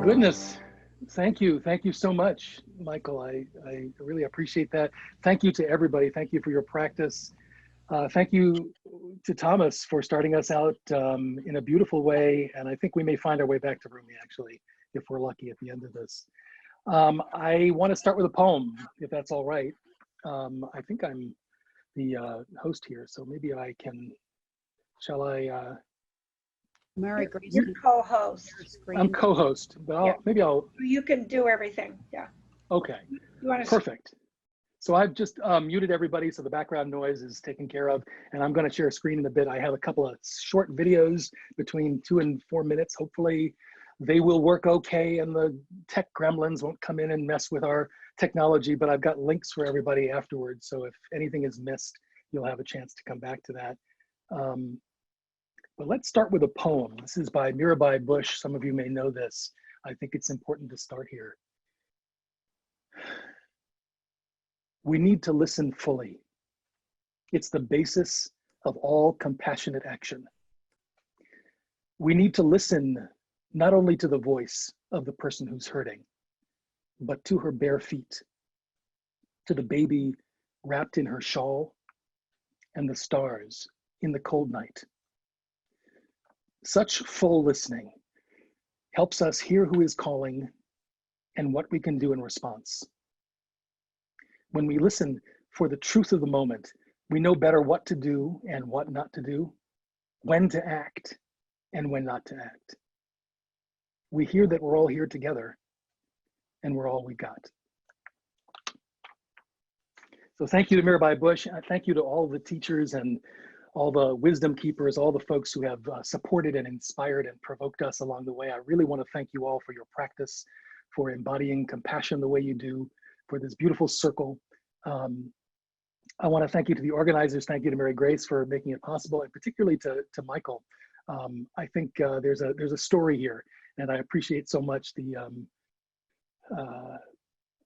goodness. Thank you. Thank you so much, Michael. I really appreciate that. Thank you to everybody. Thank you for your practice. Thank you to Thomas for starting us out in a beautiful way. And I think we may find our way back to Rumi, actually, if we're lucky at the end of this. I want to start with a poem, if that's all right. I think I'm the host here, so maybe I can, shall I? Mary Grace, You're co-host. I'm co-host, but maybe I'll. You can do everything, yeah. Okay, You want to perfect. So I've just muted everybody, so the background noise is taken care of, and I'm going to share a screen in a bit. I have a couple of short videos between 2 and 4 minutes. Hopefully they will work okay, and the tech gremlins won't come in and mess with our technology, but I've got links for everybody afterwards, so if anything is missed, you'll have a chance to come back to that. But let's start with a poem. This is by Mirabai Bush. Some of you may know this. I think it's important to start here. We need to listen fully. It's the basis of all compassionate action. We need to listen not only to the voice of the person who's hurting, but to her bare feet, to the baby wrapped in her shawl, and the stars in the cold night. Such full listening helps us hear who is calling and what we can do in response. When we listen for the truth of the moment, we know better what to do and what not to do, when to act and when not to act. We hear that we're all here together and we're all we got. So thank you to Mirabai Bush. Thank you to all the teachers and all the wisdom keepers, all the folks who have supported and inspired and provoked us along the way. I really want to thank you all for your practice, for embodying compassion the way you do, for this beautiful circle. I want to thank you to the organizers. Thank you to Mary Grace for making it possible, and particularly to Michael. I think there's a story here, and I appreciate so much the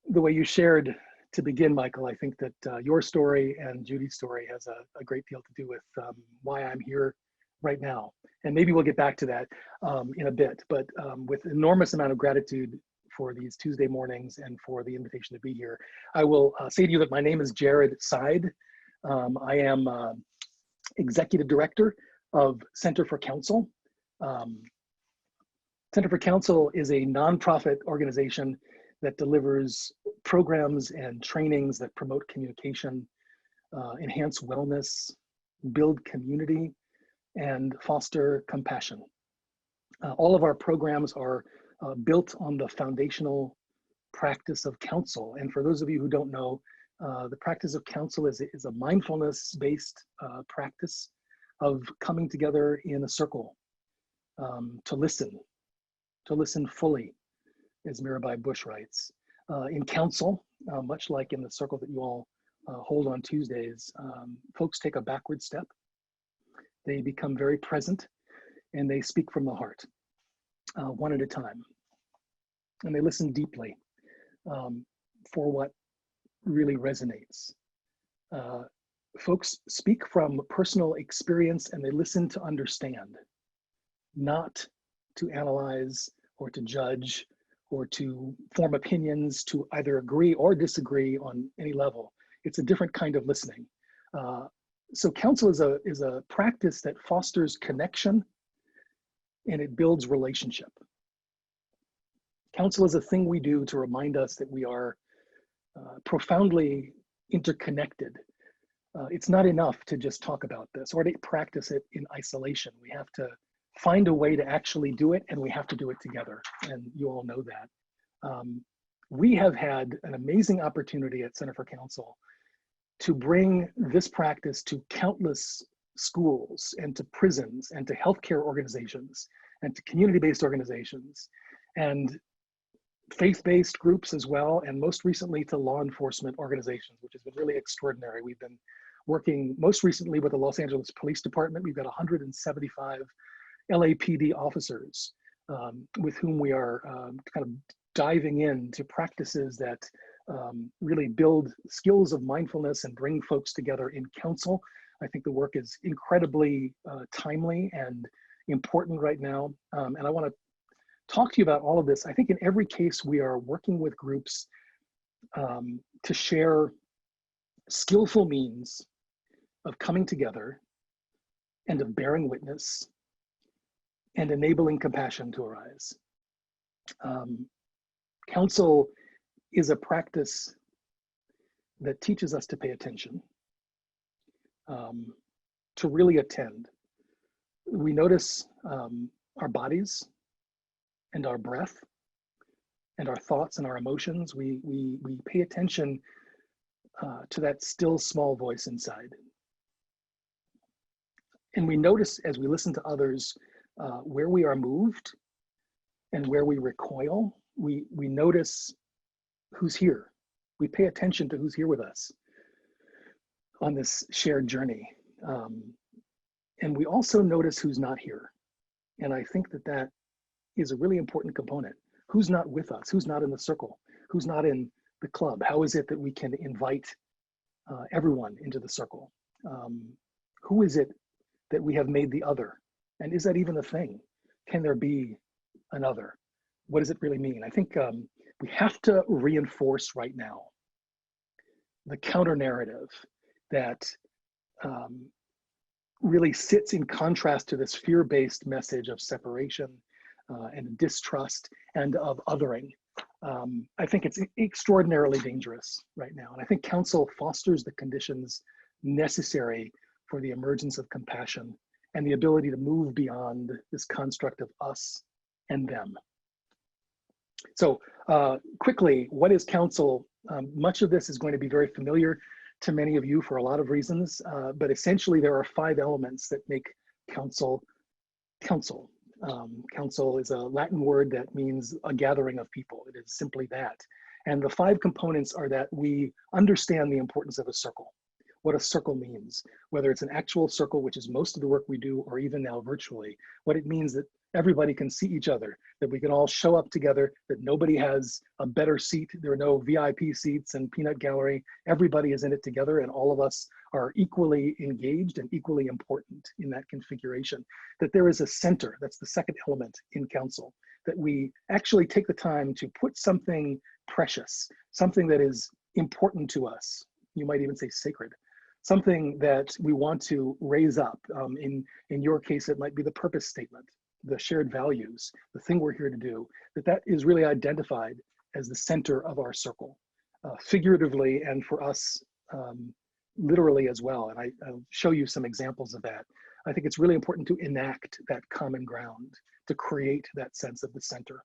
way you shared to begin, Michael. I think that your story and Judy's story has a great deal to do with why I'm here right now. And maybe we'll get back to that in a bit, but with enormous amount of gratitude for these Tuesday mornings and for the invitation to be here. I will say to you that my name is Jared Seide. I am Executive Director of Center for Counsel. Center for Counsel is a nonprofit organization that delivers programs and trainings that promote communication, enhance wellness, build community, and foster compassion. All of our programs are built on the foundational practice of counsel. And for those of you who don't know, the practice of counsel is a mindfulness-based practice of coming together in a circle to listen fully, as Mirabai Bush writes. In counsel, much like in the circle that you all hold on Tuesdays, folks take a backward step. They become very present and they speak from the heart, one at a time. And they listen deeply for what really resonates. Folks speak from personal experience and they listen to understand, not to analyze or to judge or to form opinions, to either agree or disagree on any level. It's a different kind of listening. So counsel is a practice that fosters connection and it builds relationship. Counsel is a thing we do to remind us that we are profoundly interconnected. It's not enough to just talk about this or to practice it in isolation. We have to find a way to actually do it, and we have to do it together, and you all know that. We have had an amazing opportunity at Center for Counsel to bring this practice to countless schools and to prisons and to healthcare organizations and to community-based organizations and faith-based groups as well, and most recently to law enforcement organizations, which has been really extraordinary. We've been working most recently with the Los Angeles Police Department. We've got 175 LAPD officers with whom we are kind of diving into practices that really build skills of mindfulness and bring folks together in counsel. I think the work is incredibly timely and important right now. And I want to talk to you about all of this, I think in every case we are working with groups to share skillful means of coming together and of bearing witness and enabling compassion to arise. Counsel is a practice that teaches us to pay attention, to really attend. We notice our bodies and our breath and our thoughts and our emotions. We pay attention to that still small voice inside. And we notice as we listen to others where we are moved and where we recoil. We notice who's here. We pay attention to who's here with us on this shared journey. And we also notice who's not here. And I think that that is a really important component. Who's not with us? Who's not in the circle? Who's not in the club? How is it that we can invite everyone into the circle? Who is it that we have made the other? And is that even a thing? Can there be another? What does it really mean? I think we have to reinforce right now the counter narrative that really sits in contrast to this fear-based message of separation and distrust and of othering. I think it's extraordinarily dangerous right now. And I think counsel fosters the conditions necessary for the emergence of compassion and the ability to move beyond this construct of us and them. So quickly, what is counsel? Much of this is going to be very familiar to many of you for a lot of reasons, but essentially there are 5 elements that make counsel counsel. Counsel is a Latin word that means a gathering of people. It is simply that. And the 5 components are that we understand the importance of a circle, what a circle means, whether it's an actual circle, which is most of the work we do, or even now virtually, what it means that everybody can see each other, that we can all show up together, that nobody has a better seat. There are no VIP seats and peanut gallery. Everybody is in it together, and all of us are equally engaged and equally important in that configuration. That there is a center, that's the second element in counsel, that we actually take the time to put something precious, something that is important to us. You might even say sacred. Something that we want to raise up. In your case, it might be the purpose statement, the shared values, the thing we're here to do, that is really identified as the center of our circle, figuratively and for us, literally as well. And I'll show you some examples of that. I think it's really important to enact that common ground, to create that sense of the center.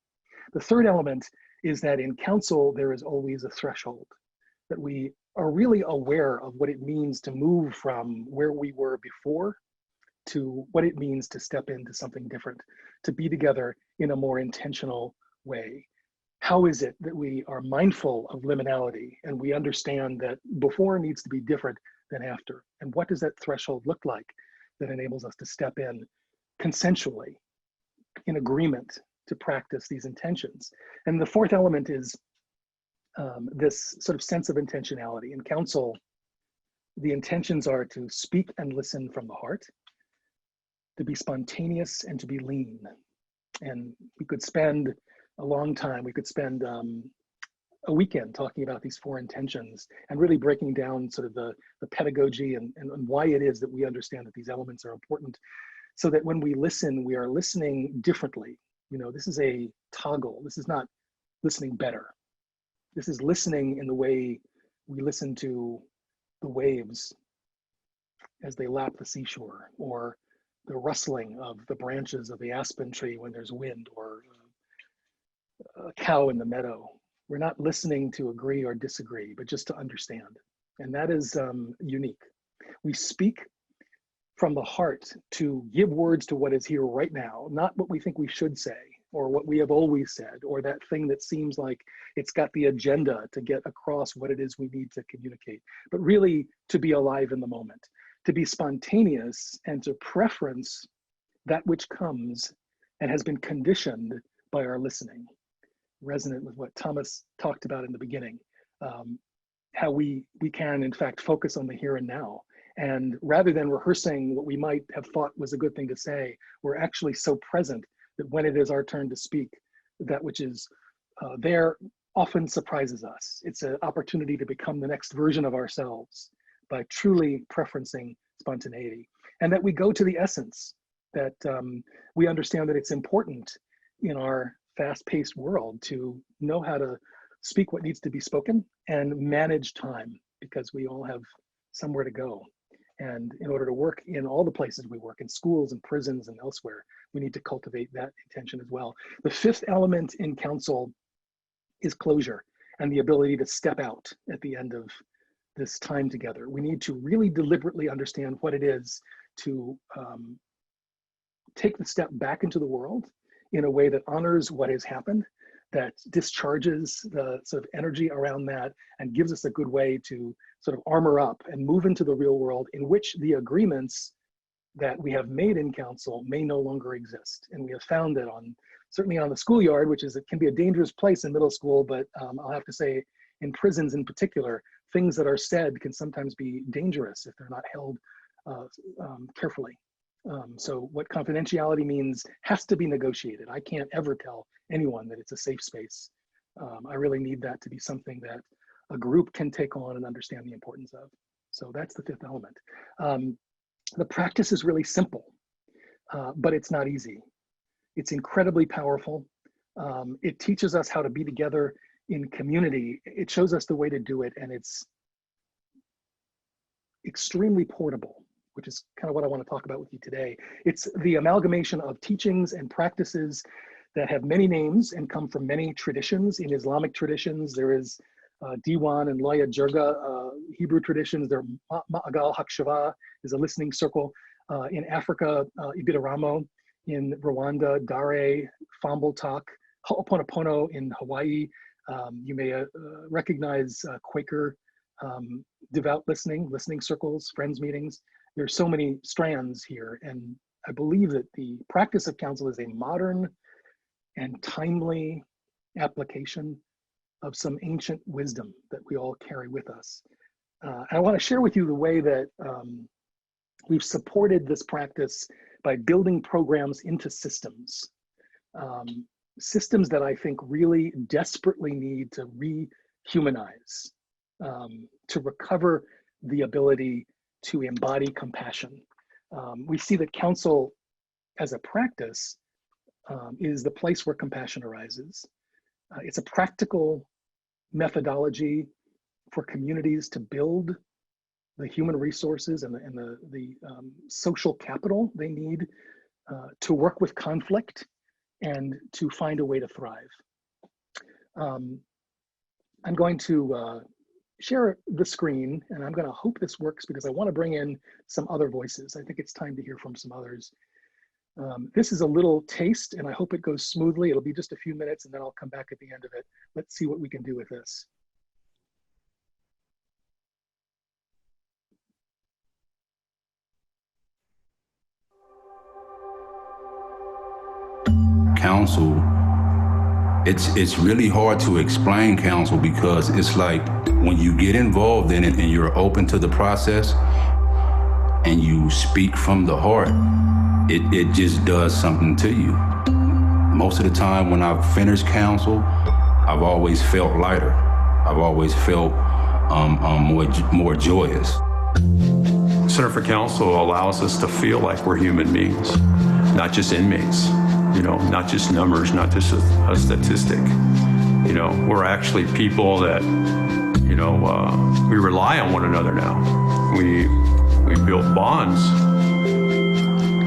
The third element is that in counsel, there is always a threshold, that we are really aware of what it means to move from where we were before to what it means to step into something different, to be together in a more intentional way. How is it that we are mindful of liminality and we understand that before needs to be different than after? And what does that threshold look like that enables us to step in consensually, in agreement, to practice these intentions? And the fourth element is this sort of sense of intentionality. In counsel, the intentions are to speak and listen from the heart, to be spontaneous and to be lean. And we could spend a long time, we could spend a weekend talking about these 4 intentions and really breaking down sort of the pedagogy and why it is that we understand that these elements are important, so that when we listen, we are listening differently. You know, this is a toggle. This is not listening better. This is listening in the way we listen to the waves as they lap the seashore, or the rustling of the branches of the aspen tree when there's wind, or a cow in the meadow. We're not listening to agree or disagree, but just to understand. And that is unique. We speak from the heart to give words to what is here right now, not what we think we should say, or what we have always said, or that thing that seems like it's got the agenda to get across what it is we need to communicate, but really to be alive in the moment, to be spontaneous and to preference that which comes and has been conditioned by our listening. Resonant with what Thomas talked about in the beginning, how we can in fact focus on the here and now. And rather than rehearsing what we might have thought was a good thing to say, we're actually so present that when it is our turn to speak, that which is there often surprises us. It's an opportunity to become the next version of ourselves by truly preferencing spontaneity. And that we go to the essence, that we understand that it's important in our fast-paced world to know how to speak what needs to be spoken and manage time, because we all have somewhere to go. And in order to work in all the places we work, in schools and prisons and elsewhere, we need to cultivate that intention as well. The fifth element in counsel is closure and the ability to step out at the end of this time together. We need to really deliberately understand what it is to take the step back into the world in a way that honors what has happened, that discharges the sort of energy around that, and gives us a good way to sort of armor up and move into the real world in which the agreements that we have made in counsel may no longer exist. And we have found that certainly on the schoolyard, which is, it can be a dangerous place in middle school, but I'll have to say in prisons in particular, things that are said can sometimes be dangerous if they're not held carefully. So what confidentiality means has to be negotiated. I can't ever tell anyone that it's a safe space. I really need that to be something that a group can take on and understand the importance of. So that's the fifth element. The practice is really simple, but it's not easy. It's incredibly powerful. It teaches us how to be together in community. It shows us the way to do it, and it's extremely portable, which is kind of what I want to talk about with you today. It's the amalgamation of teachings and practices that have many names and come from many traditions. In Islamic traditions, there is Diwan and Loya Jirga. Hebrew traditions, there Ma'agal Hakshava is a listening circle. In Africa, Ibiraramo. In Rwanda, Dare, Fambul Tak, Ho'oponopono in Hawaii. You may recognize Quaker devout listening circles, friends meetings. There's so many strands here, and I believe that the practice of counsel is a modern and timely application of some ancient wisdom that we all carry with us. I want to share with you the way that we've supported this practice by building programs into systems. Systems that I think really desperately need to rehumanize, to recover the ability to embody compassion. We see that counsel as a practice is the place where compassion arises. It's a practical methodology for communities to build the human resources and the social capital they need to work with conflict and to find a way to thrive. I'm going to share the screen, and I'm going to hope this works because I want to bring in some other voices. I think it's time to hear from some others. This is a little taste, and I hope it goes smoothly. It'll be just a few minutes, and then I'll come back at the end of it. Let's see what we can do with this. Counsel, it's really hard to explain counsel because it's like when you get involved in it and you're open to the process and you speak from the heart, it just does something to you. Most of the time when I've finished counsel, I've always felt lighter. I've always felt more joyous. Center for Counsel allows us to feel like we're human beings, not just inmates, not just numbers, not just a statistic. We're actually people that, we rely on one another now. We build bonds.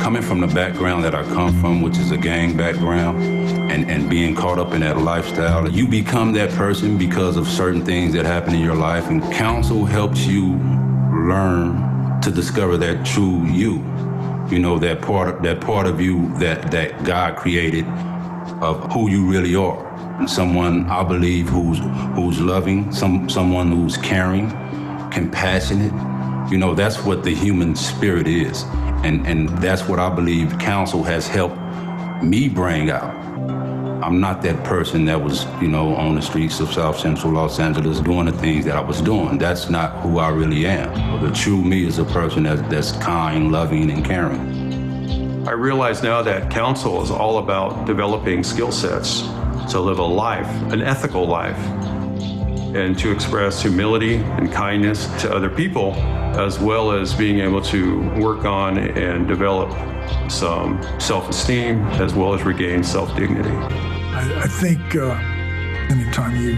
Coming from the background that I come from, which is a gang background, and being caught up in that lifestyle, you become that person because of certain things that happen in your life, and counsel helps you learn to discover that true you. That part of you that God created of who you really are. Someone, I believe, who's loving, someone who's caring, compassionate. That's what the human spirit is. And that's what I believe counsel has helped me bring out. I'm not that person that was, on the streets of South Central Los Angeles doing the things that I was doing. That's not who I really am. The true me is a person that's kind, loving, and caring. I realize now that counsel is all about developing skill sets to live a life, an ethical life, and to express humility and kindness to other people, as well as being able to work on and develop some self-esteem, as well as regain self-dignity. I think anytime you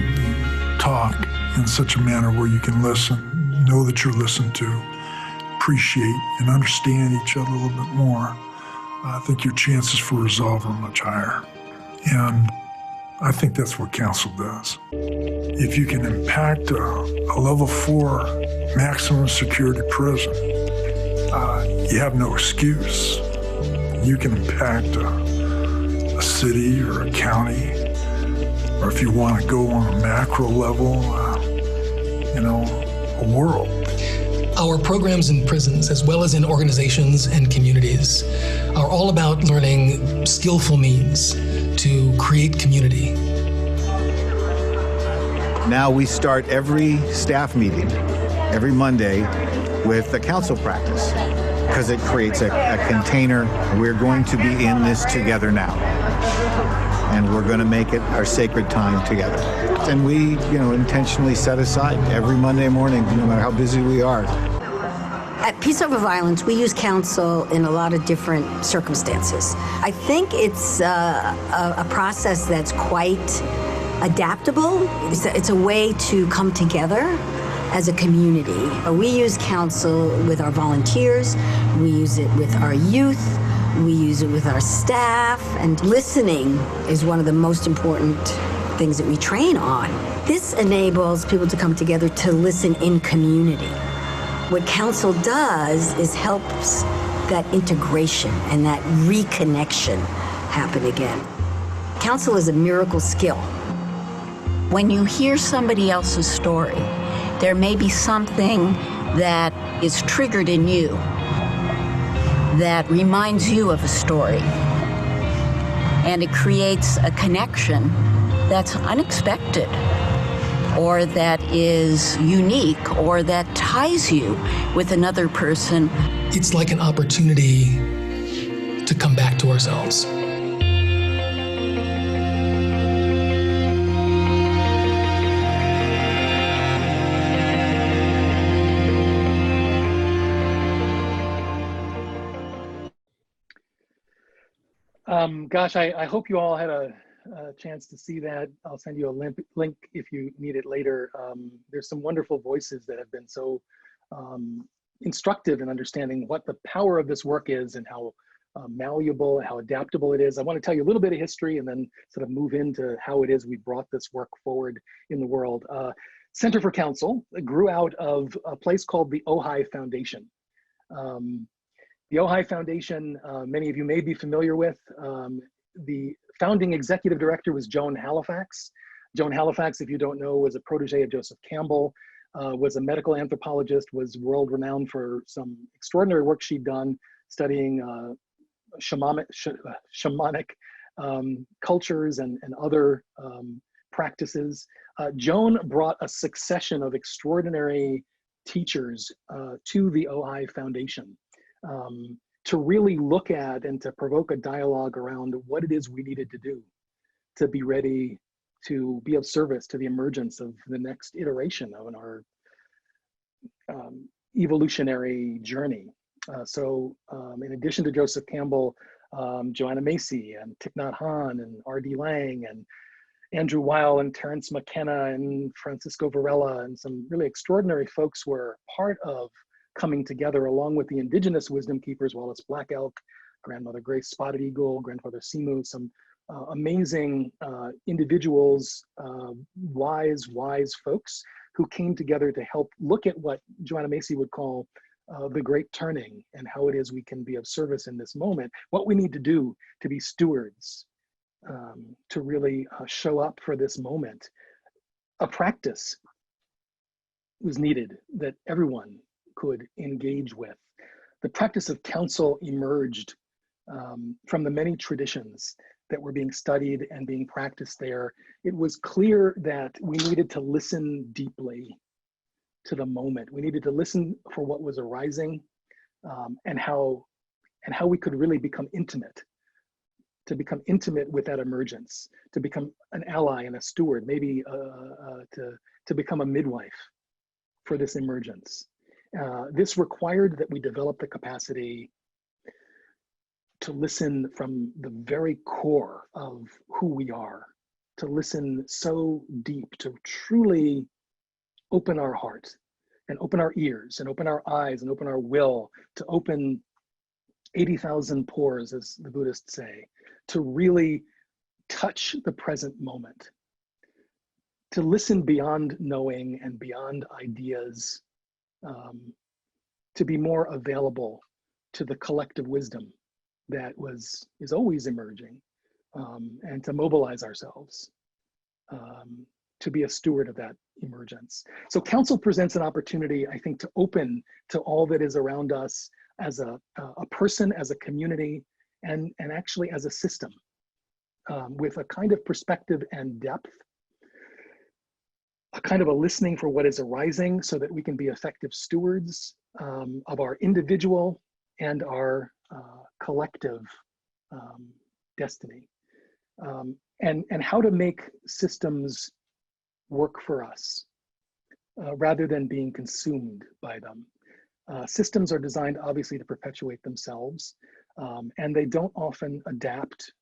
talk in such a manner where you can listen, know that you're listened to, appreciate and understand each other a little bit more, I think your chances for resolve are much higher. And I think that's what counsel does. If you can impact a level 4 maximum security prison, you have no excuse. You can impact a city or a county, or if you want to go on a macro level, a world. Our programs in prisons, as well as in organizations and communities, are all about learning skillful means to create community. Now we start every staff meeting, every Monday, with a counsel practice, because it creates a container. We're going to be in this together now, and we're going to make it our sacred time together. And we, intentionally set aside every Monday morning, no matter how busy we are. At Peace Over Violence, we use counsel in a lot of different circumstances. I think it's a process that's quite adaptable. It's a way to come together as a community. We use counsel with our volunteers, we use it with our youth, we use it with our staff, and listening is one of the most important things that we train on. This enables people to come together to listen in community. What counsel does is helps that integration and that reconnection happen again. Counsel is a miracle skill. When you hear somebody else's story, there may be something that is triggered in you that reminds you of a story. And it creates a connection that's unexpected, or that is unique, or that ties you with another person. It's like an opportunity to come back to ourselves. Gosh, I hope you all had a chance to see that. I'll send you a link if you need it later. There's some wonderful voices that have been so instructive in understanding what the power of this work is and how malleable, how adaptable it is. I want to tell you a little bit of history and then sort of move into how it is we brought this work forward in the world. Center for Counsel grew out of a place called the Ojai Foundation. The Ojai Foundation, many of you may be familiar with. The founding executive director was Joan Halifax. Joan Halifax, if you don't know, was a protege of Joseph Campbell, was a medical anthropologist, was world renowned for some extraordinary work she'd done studying shamanic cultures and other practices. Joan brought a succession of extraordinary teachers to the Ojai Foundation to really look at and to provoke a dialogue around what it is we needed to do to be ready to be of service to the emergence of the next iteration of our evolutionary journey. So in addition to Joseph Campbell, Joanna Macy and Thich Nhat Hanh and R.D. Laing and Andrew Weil and Terence McKenna and Francisco Varela and some really extraordinary folks were part of coming together along with the indigenous wisdom keepers, Wallace Black Elk, Grandmother Grace Spotted Eagle, Grandfather Simu, some amazing individuals, wise folks who came together to help look at what Joanna Macy would call the great turning and how it is we can be of service in this moment, what we need to do to be stewards, to really show up for this moment. A practice was needed that everyone could engage with. The practice of counsel emerged from the many traditions that were being studied and being practiced there. It was clear that we needed to listen deeply to the moment. We needed to listen for what was arising and how we could really become intimate to become intimate with that emergence, to become an ally and a steward, maybe to become a midwife for this emergence. This required that we develop the capacity to listen from the very core of who we are, to listen so deep, to truly open our heart and open our ears and open our eyes and open our will, to open 80,000 pores, as the Buddhists say, to really touch the present moment, to listen beyond knowing and beyond ideas, to be more available to the collective wisdom that is always emerging, and to mobilize ourselves to be a steward of that emergence. So council presents an opportunity, I think, to open to all that is around us as a person, as a community, and actually as a system, with a kind of perspective and depth, a kind of a listening for what is arising so that we can be effective stewards of our individual and our collective destiny, and how to make systems work for us rather than being consumed by them. Systems are designed obviously to perpetuate themselves, and they don't often adapt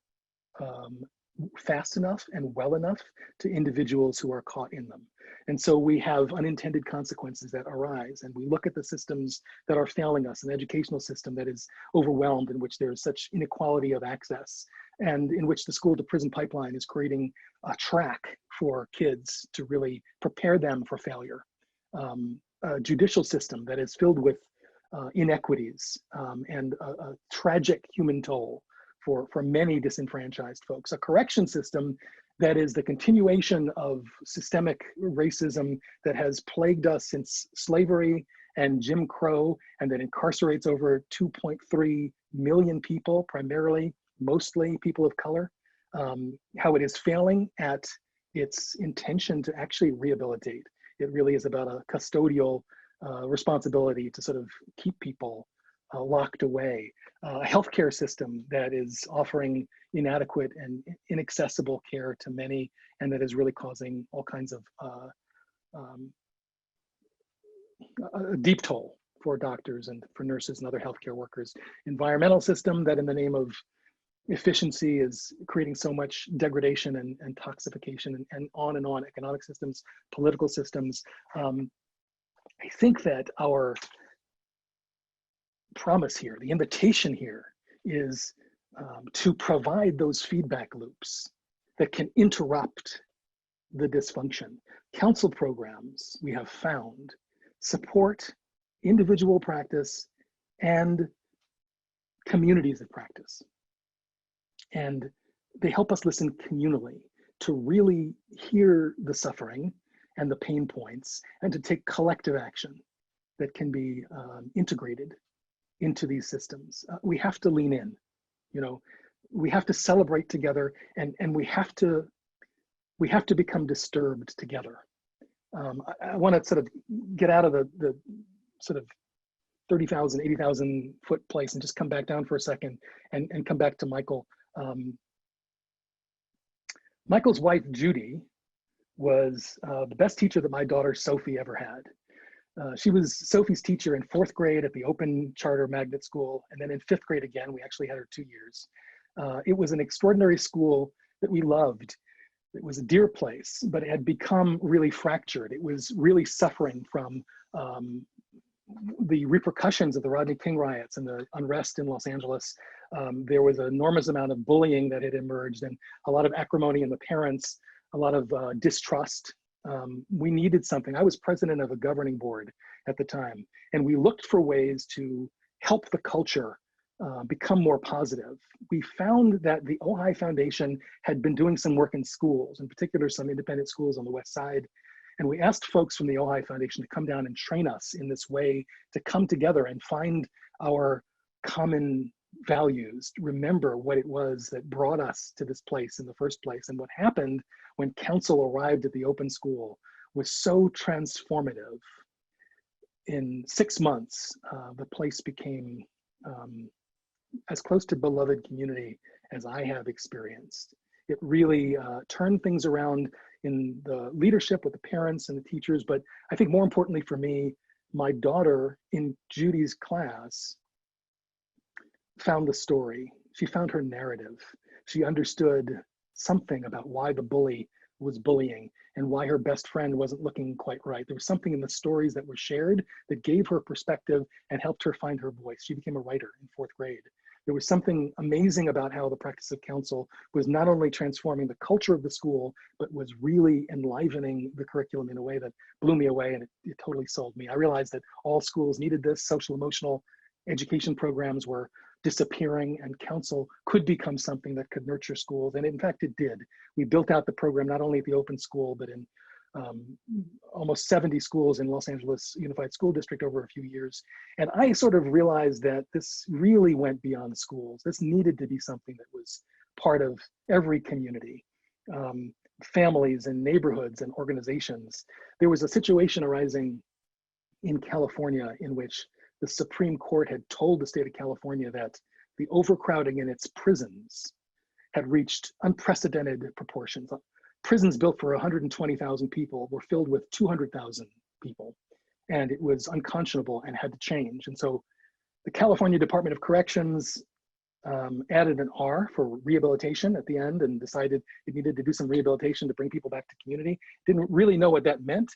fast enough and well enough to individuals who are caught in them. And so we have unintended consequences that arise, and we look at the systems that are failing us, an educational system that is overwhelmed, in which there is such inequality of access, and in which the school to prison pipeline is creating a track for kids to really prepare them for failure. A judicial system that is filled with inequities and a tragic human toll for many disenfranchised folks. A correction system that is the continuation of systemic racism that has plagued us since slavery and Jim Crow, and that incarcerates over 2.3 million people, primarily, mostly people of color. How it is failing at its intention to actually rehabilitate. It really is about a custodial responsibility to sort of keep people locked away. A healthcare system that is offering inadequate and inaccessible care to many, and that is really causing all kinds of a deep toll for doctors and for nurses and other healthcare workers. Environmental system that in the name of efficiency is creating so much degradation and toxification, and on. Economic systems, political systems. I think that our promise here, the invitation here, is to provide those feedback loops that can interrupt the dysfunction. Council programs, we have found, support individual practice and communities of practice. And they help us listen communally to really hear the suffering and the pain points, and to take collective action that can be integrated into these systems. We have to lean in, we have to celebrate together, and we have to become disturbed together. I want to sort of get out of the sort of 30,000, 80,000 foot place and just come back down for a second and come back to Michael. Michael's wife, Judy, was the best teacher that my daughter, Sophie, ever had. She was Sophie's teacher in 4th grade at the Open Charter Magnet School, and then in 5th grade again. We actually had her 2 years. It was an extraordinary school that we loved. It was a dear place, but it had become really fractured. It was really suffering from the repercussions of the Rodney King riots and the unrest in Los Angeles. There was an enormous amount of bullying that had emerged, and a lot of acrimony in the parents, a lot of distrust. We needed something. I was president of a governing board at the time, and we looked for ways to help the culture become more positive. We found that the Ojai Foundation had been doing some work in schools, in particular some independent schools on the West Side. And we asked folks from the Ojai Foundation to come down and train us in this way to come together and find our common values, remember what it was that brought us to this place in the first place. And what happened when council arrived at the open school was so transformative. In 6 months, the place became as close to beloved community as I have experienced. It really turned things around in the leadership with the parents and the teachers, but I think more importantly for me, my daughter in Judy's class found the story. She found her narrative. She understood something about why the bully was bullying and why her best friend wasn't looking quite right. There was something in the stories that were shared that gave her perspective and helped her find her voice. She became a writer in 4th grade. There was something amazing about how the practice of counsel was not only transforming the culture of the school, but was really enlivening the curriculum in a way that blew me away, and it totally sold me. I realized that all schools needed this. Social emotional education programs were disappearing, and counsel could become something that could nurture schools. And in fact, it did. We built out the program not only at the open school, but in almost 70 schools in Los Angeles Unified School District over a few years. And I sort of realized that this really went beyond schools. This needed to be something that was part of every community, families and neighborhoods and organizations. There was a situation arising in California in which the Supreme Court had told the state of California that the overcrowding in its prisons had reached unprecedented proportions. Prisons built for 120,000 people were filled with 200,000 people, and it was unconscionable and had to change. And so the California Department of Corrections added an R for rehabilitation at the end and decided it needed to do some rehabilitation to bring people back to community. Didn't really know what that meant.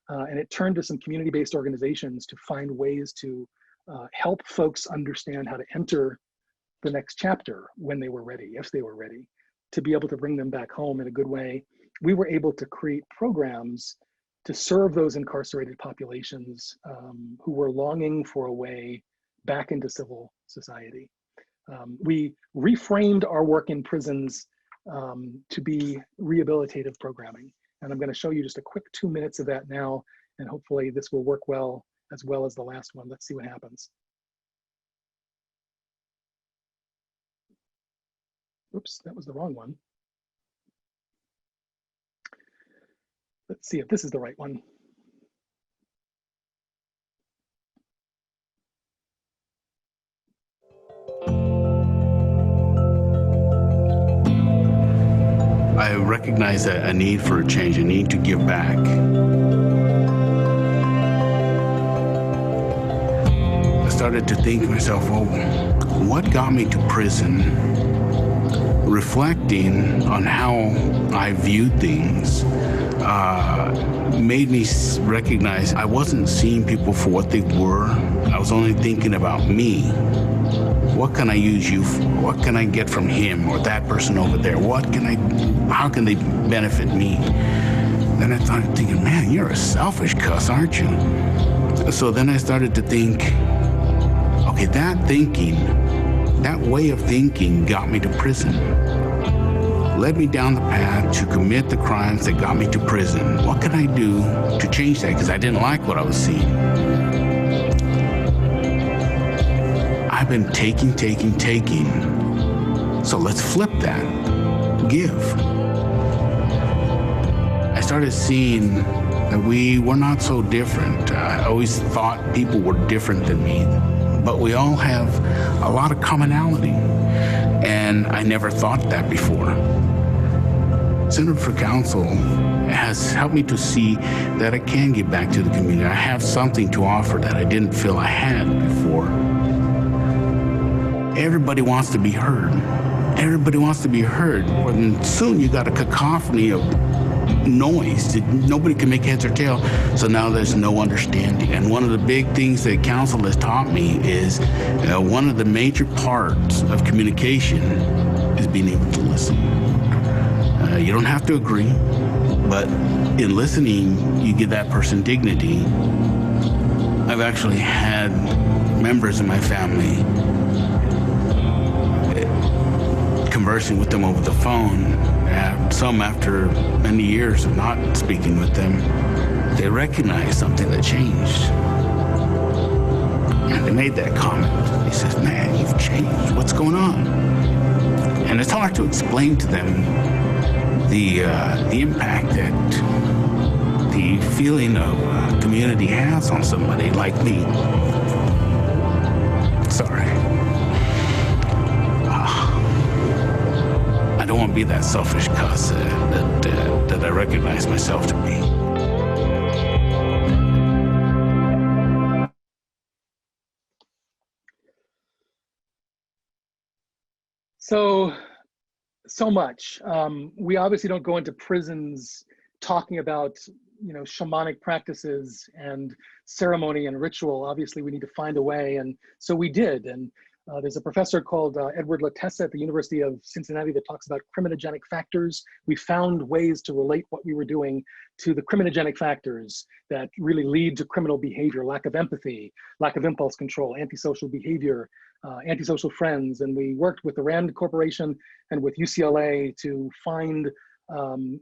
And it turned to some community-based organizations to find ways to help folks understand how to enter the next chapter when they were ready, if they were ready, to be able to bring them back home in a good way. We were able to create programs to serve those incarcerated populations who were longing for a way back into civil society. We reframed our work in prisons to be rehabilitative programming. And I'm going to show you just a quick 2 minutes of that now, and hopefully this will work well as the last one. Let's see what happens. Oops, that was the wrong one. Let's see if this is the right one. I recognize a need for a change, a need to give back. I started to think to myself, well, what got me to prison? Reflecting on how I viewed things made me recognize I wasn't seeing people for what they were. I was only thinking about me. What can I use you for? What can I get from him or that person over there? How can they benefit me? Then I started thinking, man, you're a selfish cuss, aren't you? So then I started to think, okay, that way of thinking got me to prison. Led me down the path to commit the crimes that got me to prison. What can I do to change that? Because I didn't like what I was seeing. I've been taking. So let's flip that. Give. I started seeing that we were not so different. I always thought people were different than me, but we all have a lot of commonality. And I never thought that before. Center for Counsel has helped me to see that I can give back to the community. I have something to offer that I didn't feel I had before. Everybody wants to be heard. Everybody wants to be heard. And soon you got a cacophony of noise that nobody can make heads or tail. So now there's no understanding. And one of the big things that counsel has taught me is one of the major parts of communication is being able to listen. You don't have to agree, but in listening, you give that person dignity. I've actually had members of my family conversing with them over the phone, some after many years of not speaking with them, they recognized something that changed. And they made that comment. He says, man, you've changed. What's going on? And it's hard to explain to them the impact that the feeling of community has on somebody like me. Sorry. don't want to be that selfish cuss that I recognize myself to be. So much. We obviously don't go into prisons talking about, shamanic practices and ceremony and ritual. Obviously, we need to find a way, and so we did. And there's a professor called Edward Latessa at the University of Cincinnati that talks about criminogenic factors. We found ways to relate what we were doing to the criminogenic factors that really lead to criminal behavior: lack of empathy, lack of impulse control, antisocial behavior, antisocial friends. And we worked with the Rand Corporation and with UCLA to find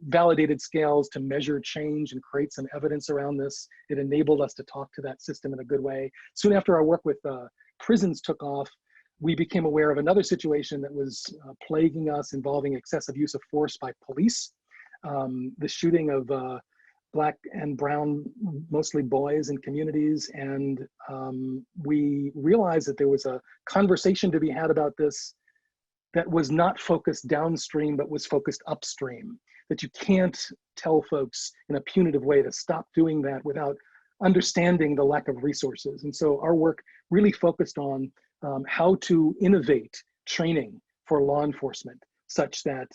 validated scales to measure change and create some evidence around this. It enabled us to talk to that system in a good way. Soon after our work with prisons took off, we became aware of another situation that was plaguing us, involving excessive use of force by police. The shooting of Black and brown, mostly boys in communities. And we realized that there was a conversation to be had about this that was not focused downstream, but was focused upstream. That you can't tell folks in a punitive way to stop doing that without understanding the lack of resources. And so our work really focused on how to innovate training for law enforcement such that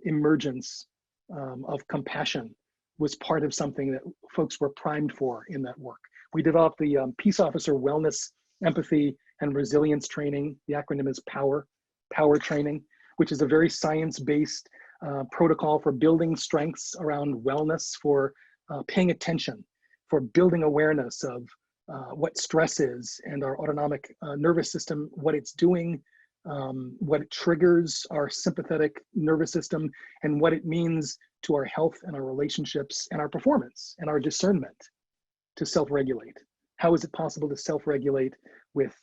emergence of compassion was part of something that folks were primed for in that work. We developed the Peace Officer Wellness, Empathy, and Resilience Training. The acronym is POWER training, which is a very science-based protocol for building strengths around wellness, for paying attention, for building awareness of what stress is and our autonomic nervous system, what it's doing, what it triggers our sympathetic nervous system, and what it means to our health and our relationships and our performance and our discernment to self-regulate. How is it possible to self-regulate with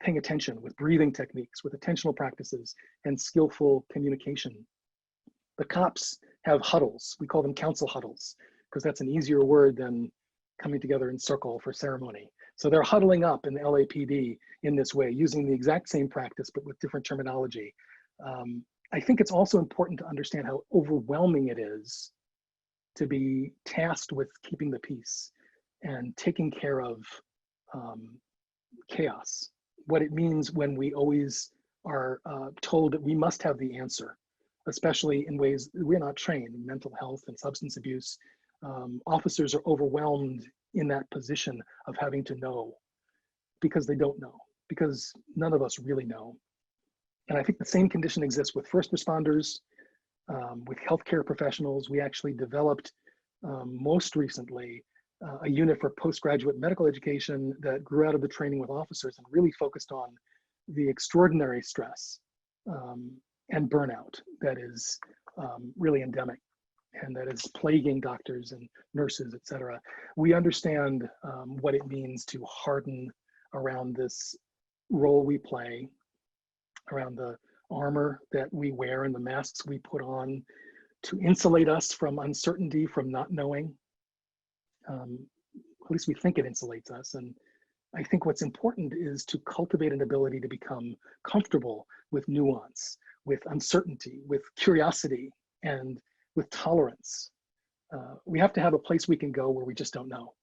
paying attention, with breathing techniques, with attentional practices, and skillful communication? The cops have huddles. We call them council huddles, because that's an easier word than coming together in circle for ceremony. So they're huddling up in the LAPD in this way, using the exact same practice, but with different terminology. I think it's also important to understand how overwhelming it is to be tasked with keeping the peace and taking care of chaos. What it means when we always are told that we must have the answer, especially in ways that we're not trained, mental health and substance abuse. Officers are overwhelmed in that position of having to know because they don't know, because none of us really know. And I think the same condition exists with first responders, with healthcare professionals. We actually developed most recently a unit for postgraduate medical education that grew out of the training with officers and really focused on the extraordinary stress and burnout that is really endemic and that is plaguing doctors and nurses, et cetera. We understand what it means to harden around this role we play, around the armor that we wear and the masks we put on to insulate us from uncertainty, from not knowing. At least we think it insulates us. And I think what's important is to cultivate an ability to become comfortable with nuance, with uncertainty, with curiosity, and with tolerance. We have to have a place we can go where we just don't know,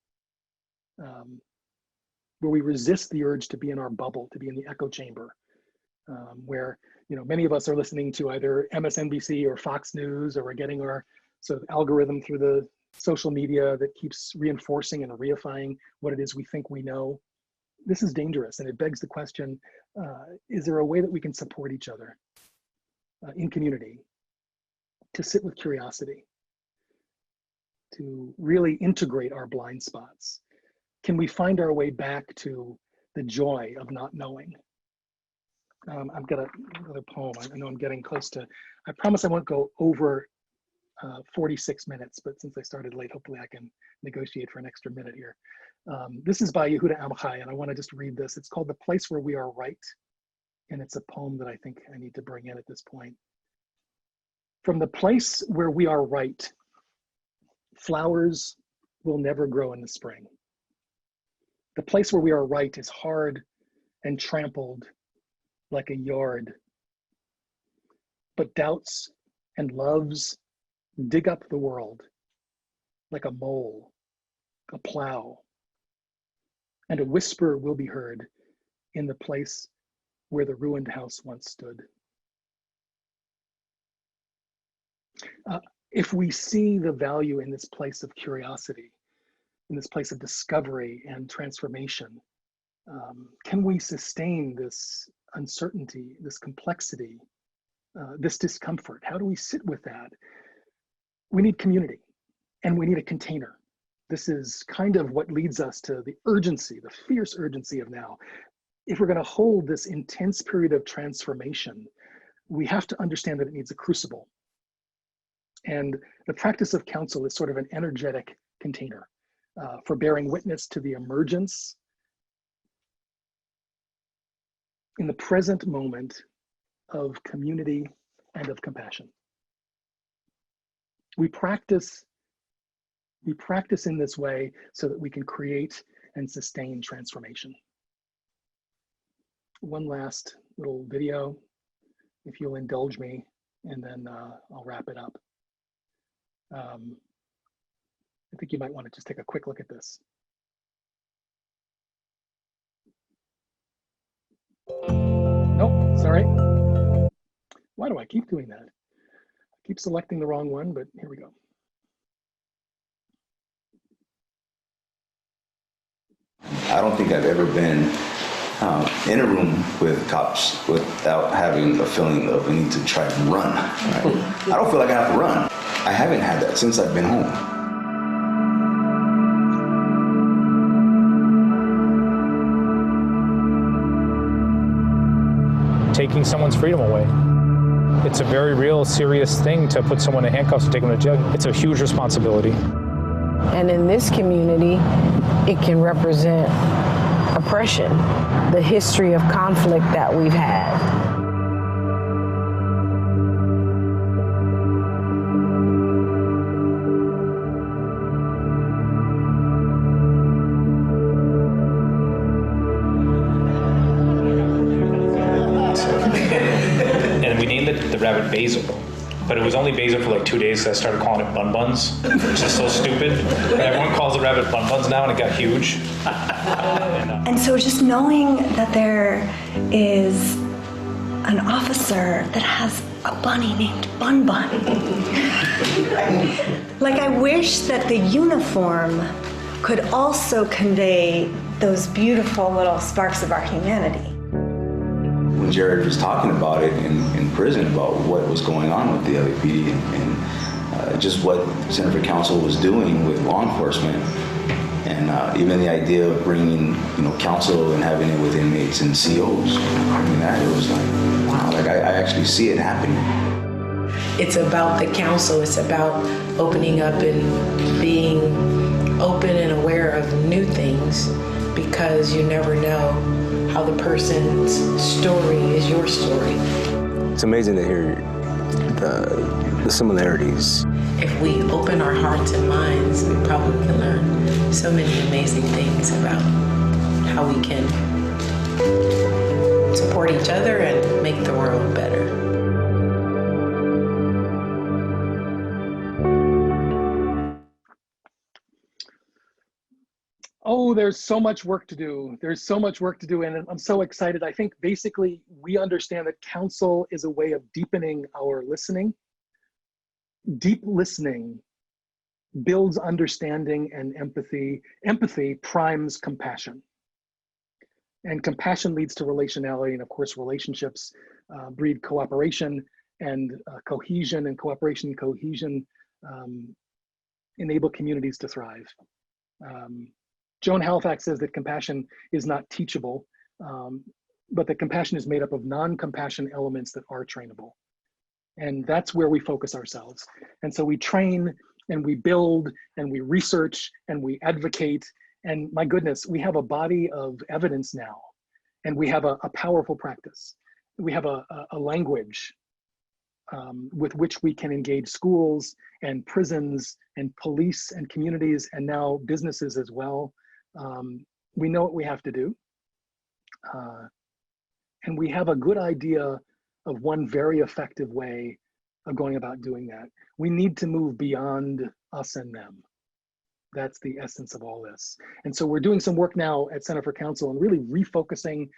where we resist the urge to be in our bubble, to be in the echo chamber, where many of us are listening to either MSNBC or Fox News, or we're getting our sort of algorithm through the social media that keeps reinforcing and reifying what it is we think we know. This is dangerous, and it begs the question, is there a way that we can support each other in community, to sit with curiosity, to really integrate our blind spots? Can we find our way back to the joy of not knowing? I've got another poem. I know I'm getting close to, I promise I won't go over 46 minutes, but since I started late, hopefully I can negotiate for an extra minute here. This is by Yehuda Amchai, and I want to just read this. It's called The Place Where We Are Right, and it's a poem that I think I need to bring in at this point. From the place where we are right, flowers will never grow in the spring. The place where we are right is hard and trampled like a yard, but doubts and loves dig up the world like a mole, a plow, and a whisper will be heard in the place where the ruined house once stood. If we see the value in this place of curiosity, in this place of discovery and transformation, can we sustain this uncertainty, this complexity, this discomfort? How do we sit with that? We need community, and we need a container. This is kind of what leads us to the urgency, the fierce urgency of now. If we're going to hold this intense period of transformation, we have to understand that it needs a crucible. And the practice of counsel is sort of an energetic container for bearing witness to the emergence in the present moment of community and of compassion. We practice in this way so that we can create and sustain transformation. One last little video, if you'll indulge me, and then I'll wrap it up. I think you might want to just take a quick look at this. Nope, sorry. Why do I keep doing that? I keep selecting the wrong one, but here we go. I don't think I've ever been in a room with cops without having a feeling of a need to try to run. Right? I don't feel like I have to run. I haven't had that since I've been home. Taking someone's freedom away. It's a very real, serious thing to put someone in handcuffs and take them to jail. It's a huge responsibility. And in this community, it can represent oppression, the history of conflict that we've had. And we named it the rabbit Basil. But it was only Basil for like 2 days, so I started calling it Bun Buns, which is so stupid. And everyone calls it rabbit Bun Buns now, and it got huge. And so just knowing that there is an officer that has a bunny named Bun Bun. Like, I wish that the uniform could also convey those beautiful little sparks of our humanity. When Jared was talking about it in prison, about what was going on with the LAPD and just what Center for Counsel was doing with law enforcement, and even the idea of bringing, counsel and having it with inmates and COs. I mean, it was like, wow, like I actually see it happening. It's about the counsel. It's about opening up and being open and aware of new things, because you never know how the person's story is your story. It's amazing to hear the similarities. If we open our hearts and minds, we probably can learn so many amazing things about how we can support each other and make the world better. Oh, there's so much work to do. There's so much work to do, and I'm so excited. I think basically we understand that counsel is a way of deepening our listening. Deep listening builds understanding and empathy. Empathy primes compassion. And compassion leads to relationality, and of course relationships breed cooperation and cohesion, and cooperation and cohesion enable communities to thrive. Joan Halifax says that compassion is not teachable, but that compassion is made up of non-compassion elements that are trainable. And that's where we focus ourselves. And so we train and we build and we research and we advocate. And my goodness, we have a body of evidence now, and we have a powerful practice. We have a language with which we can engage schools and prisons and police and communities, and now businesses as well. We know what we have to do. And we have a good idea of one very effective way of going about doing that. We need to move beyond us and them. That's the essence of all this. And so we're doing some work now at Center for Counsel and really refocusing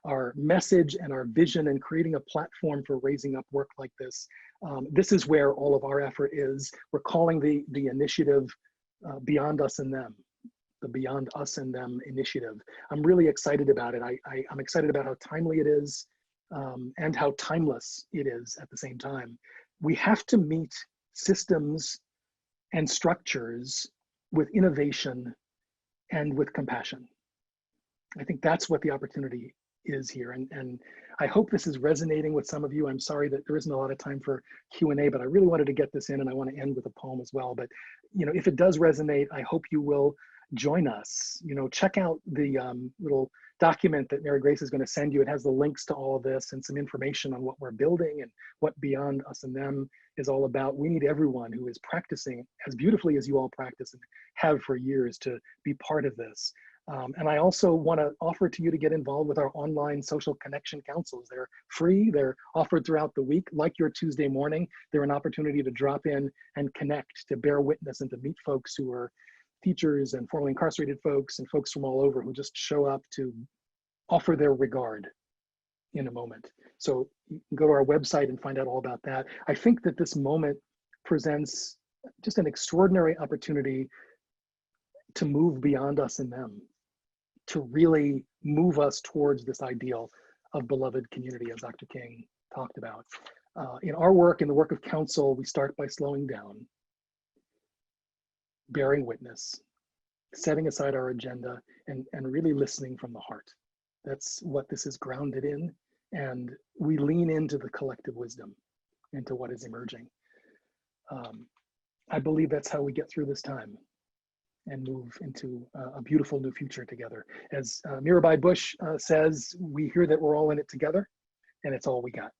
our message and our vision and creating a platform for raising up work like this. This is where all of our effort is. We're calling the initiative Beyond Us and Them, the Beyond Us and Them initiative. I'm really excited about it. I'm excited about how timely it is and how timeless it is at the same time. We have to meet systems and structures with innovation and with compassion. I think that's what the opportunity is here. And I hope this is resonating with some of you. I'm sorry that there isn't a lot of time for Q&A, but I really wanted to get this in, and I want to end with a poem as well. But if it does resonate, I hope you will join us. Check out the little document that Mary Grace is going to send you. It has the links to all of this and some information on what we're building and what Beyond Us and Them is all about. We need everyone who is practicing as beautifully as you all practice and have for years to be part of this. And I also want to offer to you to get involved with our online social connection councils. They're free. They're offered throughout the week. Like your Tuesday morning, they're an opportunity to drop in and connect, to bear witness, and to meet folks who are teachers and formerly incarcerated folks and folks from all over who just show up to offer their regard in a moment. So you can go to our website and find out all about that. I think that this moment presents just an extraordinary opportunity to move beyond us and them, to really move us towards this ideal of beloved community, as Dr. King talked about. In our work, in the work of counsel, we start by slowing down, bearing witness, setting aside our agenda, and really listening from the heart. That's what this is grounded in. And we lean into the collective wisdom, into what is emerging. I believe that's how we get through this time and move into a beautiful new future together. As Mirabai Bush says, we hear that we're all in it together, and it's all we got.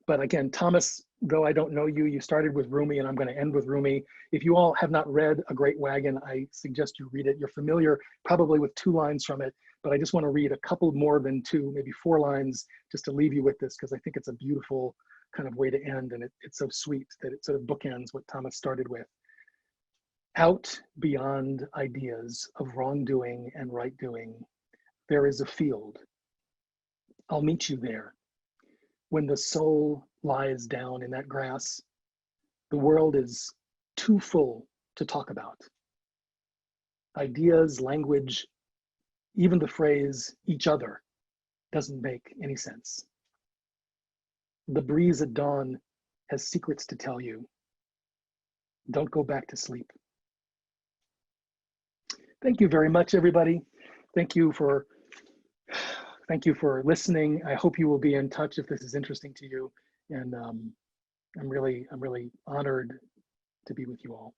But again, Thomas, though I don't know you, you started with Rumi, and I'm going to end with Rumi. If you all have not read A Great Wagon, I suggest you read it. You're familiar probably with 2 lines from it, but I just want to read a couple more than 2, maybe 4 lines, just to leave you with this, because I think it's a beautiful kind of way to end, and it's so sweet that it sort of bookends what Thomas started with. Out beyond ideas of wrongdoing and right doing, there is a field. I'll meet you there. When the soul lies down in that grass, the world is too full to talk about. Ideas, language, even the phrase each other doesn't make any sense. The breeze at dawn has secrets to tell you. Don't go back to sleep. Thank you very much, everybody. Thank you for listening. I hope you will be in touch if this is interesting to you. And I'm really honored to be with you all.